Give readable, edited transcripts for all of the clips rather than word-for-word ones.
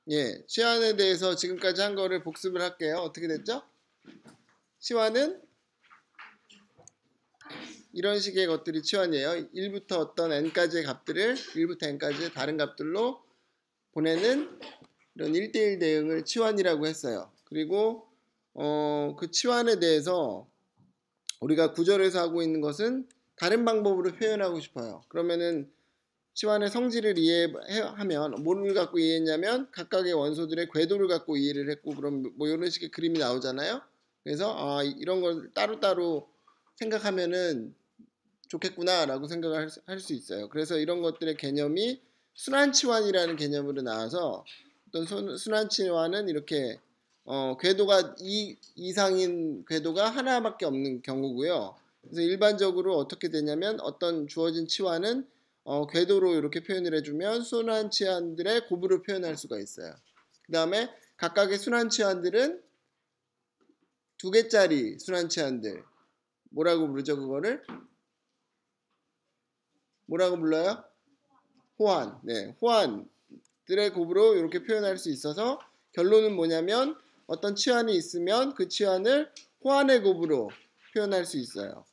예, 치환에 대해서 지금까지 한 거를 복습을 할게요. 어떻게 됐죠? 치환은 이런 식의 것들이 치환이에요. 1부터 어떤 n까지의 값들을 1부터 n까지의 다른 값들로 보내는 이런 1대1 대응을 치환이라고 했어요. 그리고 그 치환에 대해서 우리가 구절에서 하고 있는 것은 다른 방법으로 표현하고 싶어요. 그러면은 치환의 성질을 이해하면 뭐를 갖고 이해했냐면 각각의 원소들의 궤도를 갖고 이해를 했고, 그럼 뭐 이런 식의 그림이 나오잖아요. 그래서 이런 걸 따로따로 생각하면은 좋겠구나 라고 생각을 할 수 있어요. 그래서 이런 것들의 개념이 순환치환이라는 개념으로 나와서 어떤 순환치환은 이렇게 궤도가 2 이상인 궤도가 하나밖에 없는 경우고요. 그래서 일반적으로 어떻게 되냐면 어떤 주어진 치환은 궤도로 이렇게 표현을 해주면 순환치환들의 곱으로 표현할 수가 있어요. 그 다음에 각각의 순환치환들은 2개짜리 순환치환들 뭐라고 부르죠? 그거를 뭐라고 불러요? 호환. 네, 호환들의 곱으로 이렇게 표현할 수 있어서 결론은 뭐냐면 어떤 치환이 있으면 그 치환을 호환의 곱으로 표현할 수 있어요.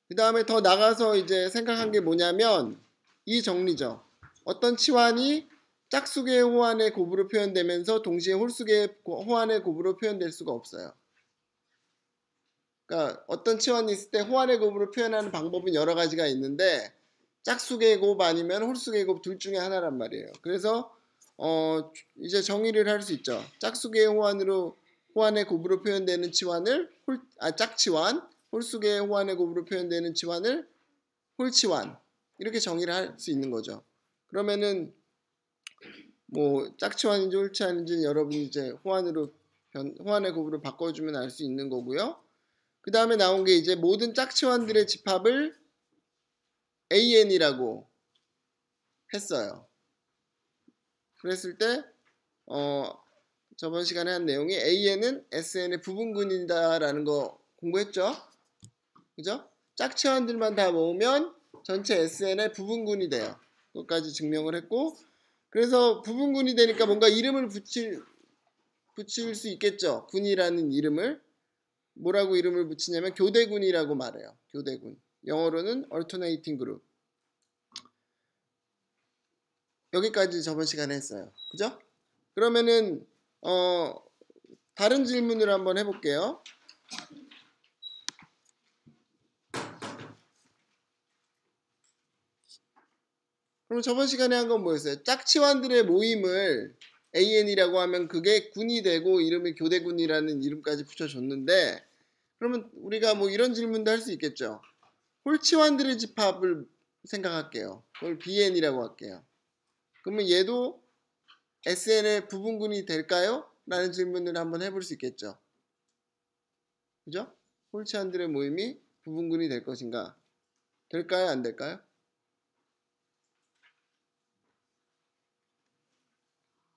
그 다음에 더 나가서 이제 생각한 게 뭐냐면 이 정리죠. 어떤 치환이 짝수계의 호환의 곱으로 표현되면서 동시에 홀수계의 호환의 곱으로 표현될 수가 없어요. 그러니까 어떤 치환이 있을 때 호환의 곱으로 표현하는 방법은 여러 가지가 있는데 짝수계의 곱 아니면 홀수계의 곱 둘 중에 하나란 말이에요. 그래서 이제 정의를 할 수 있죠. 짝수계의 호환의 곱으로 표현되는 치환을 짝치환, 홀수계의 호환의 곱으로 표현되는 치환을 홀치환, 이렇게 정의를 할 수 있는 거죠. 그러면은 뭐 짝치환인지 홀치환인지 여러분이 이제 호환의 곱으로 바꿔주면 알 수 있는 거고요. 그 다음에 나온 게 이제 모든 짝치환들의 집합을 AN이라고 했어요. 그랬을 때 저번 시간에 한 내용이 AN은 SN의 부분군이다라는 거 공부했죠? 그죠? 짝치환들만 다 모으면 전체 SN의 부분군이 돼요. 그것까지 증명을 했고, 그래서 부분군이 되니까 뭔가 이름을 붙일 수 있겠죠? 군이라는 이름을. 뭐라고 이름을 붙이냐면 교대군이라고 말해요. 교대군. 영어로는 alternating group. 여기까지 저번 시간에 했어요. 그죠? 그러면은 다른 질문을 한번 해볼게요. 그럼 저번 시간에 한 건 뭐였어요? 짝치환들의 모임을 AN이라고 하면 그게 군이 되고 이름이 교대군이라는 이름까지 붙여줬는데, 그러면 우리가 뭐 이런 질문도 할 수 있겠죠. 홀치환들의 집합을 생각할게요. 그걸 BN이라고 할게요. 그러면 얘도 SN의 부분군이 될까요? 라는 질문을 한번 해볼 수 있겠죠. 그죠? 홀치환들의 모임이 부분군이 될 것인가? 될까요? 안 될까요?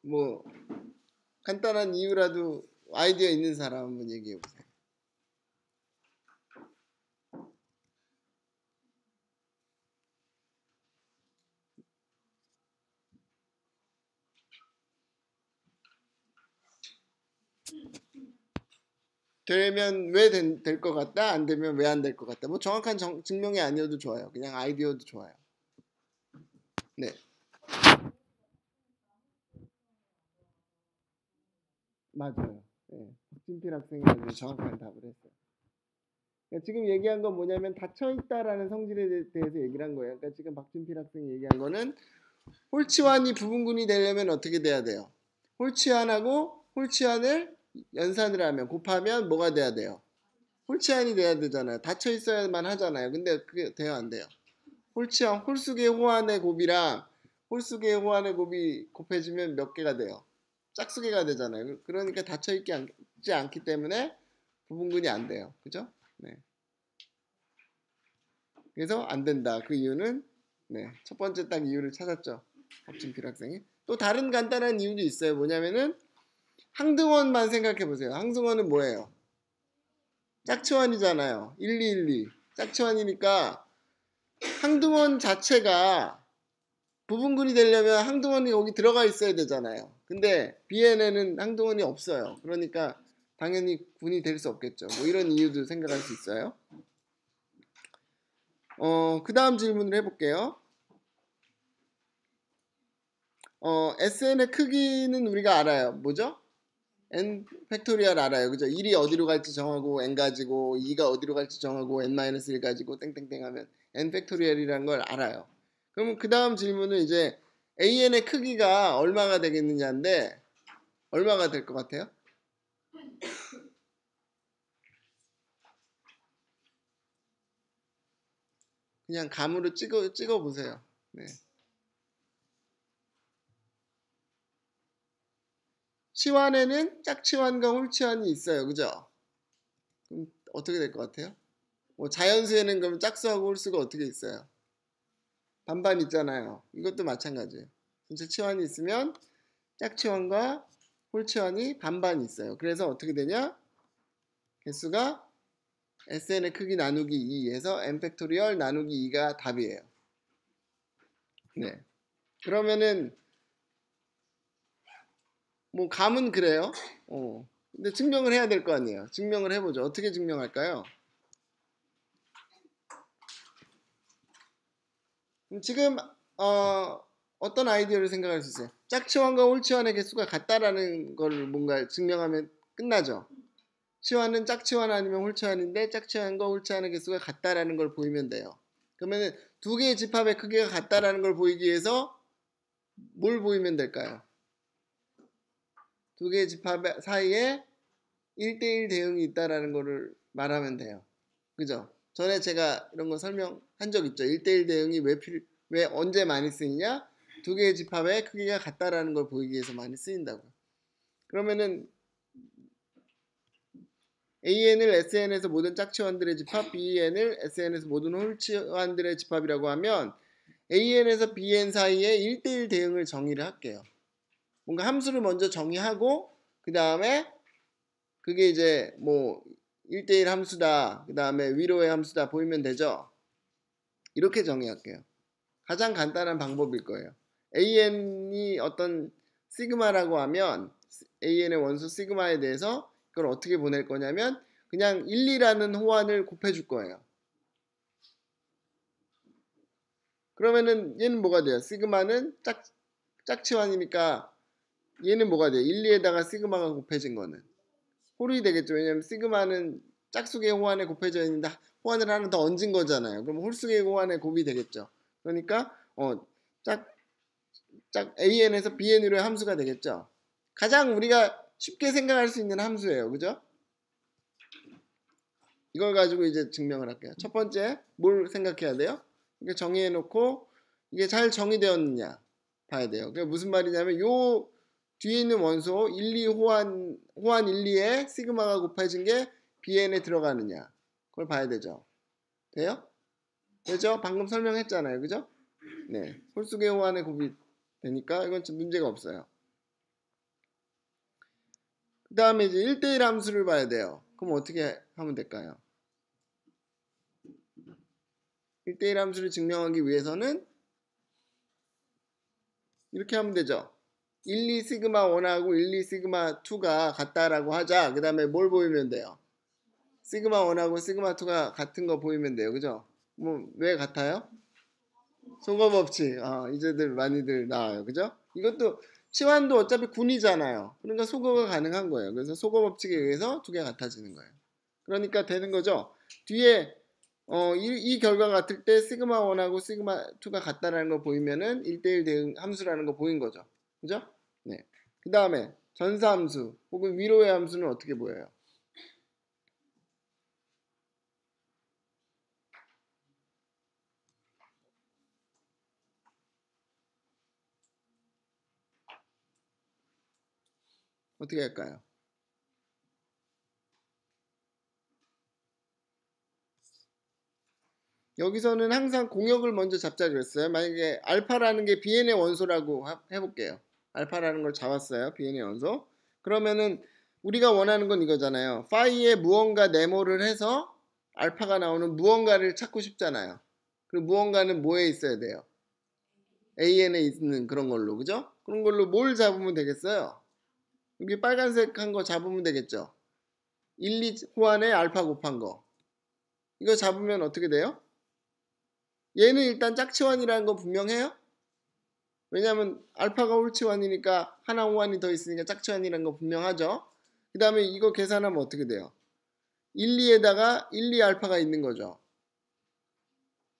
뭐 간단한 이유라도 아이디어 있는 사람 한번 얘기해 보세요. 되면 왜 될 것 같다? 안 되면 왜 안 될 것 같다? 뭐 정확한 증명이 아니어도 좋아요. 그냥 아이디어도 좋아요. 네. 맞아요. 네. 박진필 학생이 아주 정확한 답을 했어요. 그러니까 지금 얘기한 건 뭐냐면 닫혀있다라는 성질에 대해서 얘기를 한 거예요. 그러니까 지금 박진필 학생이 얘기한 거는 홀치환이 부분군이 되려면 어떻게 돼야 돼요? 홀치환하고 홀치환을 연산을 하면 곱하면 뭐가 돼야 돼요? 홀치환이 돼야 되잖아요. 닫혀 있어야만 하잖아요. 근데 그게 돼요, 안 돼요? 홀치환, 홀수계 호환의 곱이랑 홀수계 호환의 곱이 곱해지면 몇 개가 돼요? 짝수계가 되잖아요. 그러니까 닫혀 있지 않기 때문에 부분군이 안 돼요. 그죠? 네. 그래서 안 된다. 그 이유는 네, 첫 번째 딱 이유를 찾았죠. 박진필 학생이. 또 다른 간단한 이유도 있어요. 뭐냐면은 항등원만 생각해 보세요. 항등원은 뭐예요? 짝치환이잖아요. 1212. 짝치환이니까 항등원 자체가 부분군이 되려면 항등원이 거기 들어가 있어야 되잖아요. 근데 BN에는 항등원이 없어요. 그러니까 당연히 군이 될 수 없겠죠. 뭐 이런 이유도 생각할 수 있어요. 그 다음 질문을 해볼게요. SN의 크기는 우리가 알아요. 뭐죠? n 팩토리얼 알아요. 그죠? 1이 어디로 갈지 정하고 n 가지고 2가 어디로 갈지 정하고 n-1 가지고 땡땡땡 하면 n 팩토리얼이라는 걸 알아요. 그러면 그 다음 질문은 이제 AN의 크기가 얼마가 되겠느냐인데 얼마가 될 것 같아요? 그냥 감으로 찍어 보세요. 네. 치환에는 짝치환과 홀치환이 있어요. 그죠? 그럼 어떻게 될 것 같아요? 뭐 자연수에는 그럼 짝수하고 홀수가 어떻게 있어요? 반반 있잖아요. 이것도 마찬가지예요. 전체 치환이 있으면 짝치환과 홀치환이 반반 있어요. 그래서 어떻게 되냐? 개수가 SN의 크기 나누기 2에서 n 팩토리얼 나누기 2가 답이에요. 네. 그러면은 뭐 감은 그래요. 근데 증명을 해야 될 거 아니에요. 증명을 해보죠. 어떻게 증명할까요? 지금 어떤 아이디어를 생각할 수 있어요? 짝치환과 홀치환의 개수가 같다라는 걸 뭔가 증명하면 끝나죠. 치환은 짝치환 아니면 홀치환인데 짝치환과 홀치환의 개수가 같다라는 걸 보이면 돼요. 그러면 두 개의 집합의 크기가 같다라는 걸 보이기 위해서 뭘 보이면 될까요? 두 개의 집합 사이에 1대1 대응이 있다라는 거를 말하면 돼요. 그죠? 전에 제가 이런 거 설명한 적 있죠. 1대1 대응이 왜 언제 많이 쓰이냐? 두 개의 집합의 크기가 같다라는 걸 보이기 위해서 많이 쓰인다고요. 그러면은 AN을 SN에서 모든 짝치환들의 집합, BN을 SN에서 모든 홀치환들의 집합이라고 하면 AN에서 BN 사이에 1대1 대응을 정의를 할게요. 뭔가 함수를 먼저 정의하고 그 다음에 그게 이제 뭐 1대1 함수다, 그 다음에 위로의 함수다 보이면 되죠. 이렇게 정의할게요. 가장 간단한 방법일 거예요. AN이 어떤 시그마라고 하면 AN의 원소 시그마에 대해서 그걸 어떻게 보낼 거냐면 그냥 1, 2라는 호환을 곱해줄 거예요. 그러면은 얘는 뭐가 돼요? 시그마는 짝치환이니까 얘는 뭐가 돼요? 1, 2에다가 시그마가 곱해진 거는 홀이 되겠죠. 왜냐면 시그마는 짝수의 호환에 곱해져 있는데 호환을 하나 더 얹은 거잖아요. 그럼 홀수의 호환에 곱이 되겠죠. 그러니까 AN에서 BN으로의 함수가 되겠죠. 가장 우리가 쉽게 생각할 수 있는 함수예요. 그죠? 이걸 가지고 이제 증명을 할게요. 첫 번째 뭘 생각해야 돼요? 이게 정의해 놓고 이게 잘 정의되었느냐 봐야 돼요. 그게 무슨 말이냐면 요 뒤에 있는 원소 1, 2 호환 1, 2에 시그마가 곱해진 게 BN에 들어가느냐 그걸 봐야 되죠. 돼요? 되죠? 방금 설명했잖아요. 그죠? 네. 홀수의 호환에 곱이 되니까 이건 문제가 없어요. 그 다음에 이제 1대1 함수를 봐야 돼요. 그럼 어떻게 하면 될까요? 1대1 함수를 증명하기 위해서는 이렇게 하면 되죠. 1, 2 시그마 1하고 1, 2 시그마 2가 같다라고 하자. 그 다음에 뭘 보이면 돼요? 시그마 1하고 시그마 2가 같은 거 보이면 돼요. 그죠? 뭐 왜 같아요? 소거 법칙. 이제들 많이들 나와요. 그죠? 이것도 치환도 어차피 군이잖아요. 그러니까 소거가 가능한 거예요. 그래서 소거 법칙에 의해서 두 개가 같아지는 거예요. 그러니까 되는 거죠. 뒤에 이 결과 같을 때 시그마 1하고 시그마 2가 같다라는 거 보이면은 1대1 대응 함수라는 거 보인 거죠. 그죠? 네. 그 다음에 전사함수 혹은 위로의 함수는 어떻게 보여요? 어떻게 할까요? 여기서는 항상 공역을 먼저 잡자 그랬어요. 만약에 알파라는 게 BN의 원소라고 해볼게요. 알파라는 걸 잡았어요. BN의 원소. 그러면은 우리가 원하는 건 이거잖아요. 파이에 무언가 네모를 해서 알파가 나오는 무언가를 찾고 싶잖아요. 그 무언가는 뭐에 있어야 돼요? AN에 있는 그런 걸로, 그죠? 그런 걸로 뭘 잡으면 되겠어요? 여기 빨간색 한 거 잡으면 되겠죠? 1, 2 호환에 알파 곱한 거. 이거 잡으면 어떻게 돼요? 얘는 일단 짝치환이라는 거 분명해요? 왜냐하면 알파가 홀치환이니까 하나 호환이 더 있으니까 짝치환이라는 거 분명하죠? 그 다음에 이거 계산하면 어떻게 돼요? 1, 2에다가 1, 2 알파가 있는 거죠.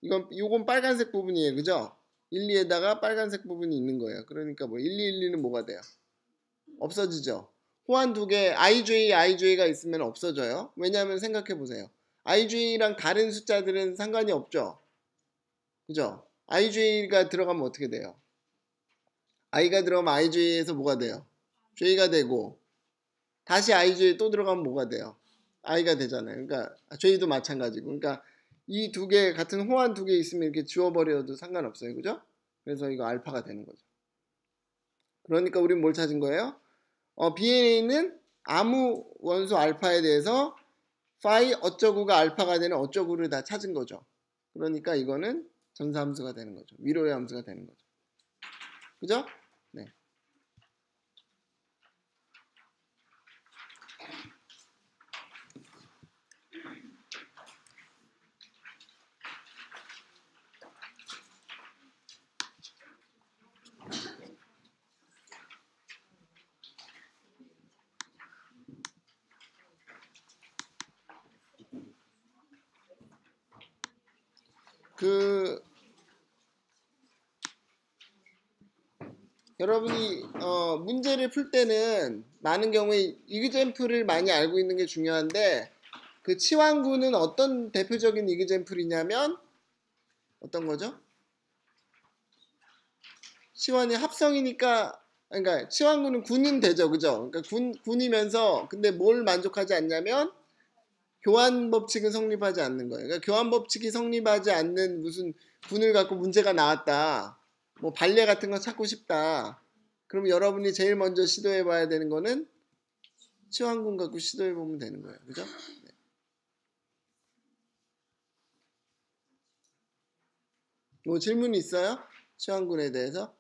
요건 빨간색 부분이에요. 그죠? 1, 2에다가 빨간색 부분이 있는 거예요. 그러니까 뭐 1, 2, 1, 2는 뭐가 돼요? 없어지죠. 호환 두 개 IJ가 있으면 없어져요. 왜냐하면 생각해 보세요. IJ랑 다른 숫자들은 상관이 없죠. 그죠? IJ가 들어가면 어떻게 돼요? I가 들어가면 IJ에서 뭐가 돼요? J가 되고 다시 IJ 또 들어가면 뭐가 돼요? I가 되잖아요. 그러니까 J도 마찬가지고. 그러니까 이 두 개 같은 호환 두 개 있으면 이렇게 지워버려도 상관없어요. 그죠? 그래서 이거 알파가 되는 거죠. 그러니까 우리는 뭘 찾은 거예요? BNA는 아무 원소 알파에 대해서 파이 어쩌구가 알파가 되는 어쩌구를 다 찾은 거죠. 그러니까 이거는 전사함수가 되는 거죠. 위로의 함수가 되는 거죠. 그죠? 네. 여러분이 문제를 풀 때는 많은 경우에 이그젠플을 많이 알고 있는 게 중요한데 그 치환구는 어떤 대표적인 이그젠플이냐면 어떤 거죠? 치환이 합성이니까 그러니까 치환구는 군은 되죠. 그죠? 그러니까 군이면서 근데 뭘 만족하지 않냐면 교환 법칙은 성립하지 않는 거예요. 그러니까 교환 법칙이 성립하지 않는 무슨 군을 갖고 문제가 나왔다. 뭐 발레 같은 거 찾고 싶다. 그럼 여러분이 제일 먼저 시도해 봐야 되는 거는 치환군 갖고 시도해 보면 되는 거예요. 그죠? 네. 뭐 질문 있어요? 치환군에 대해서?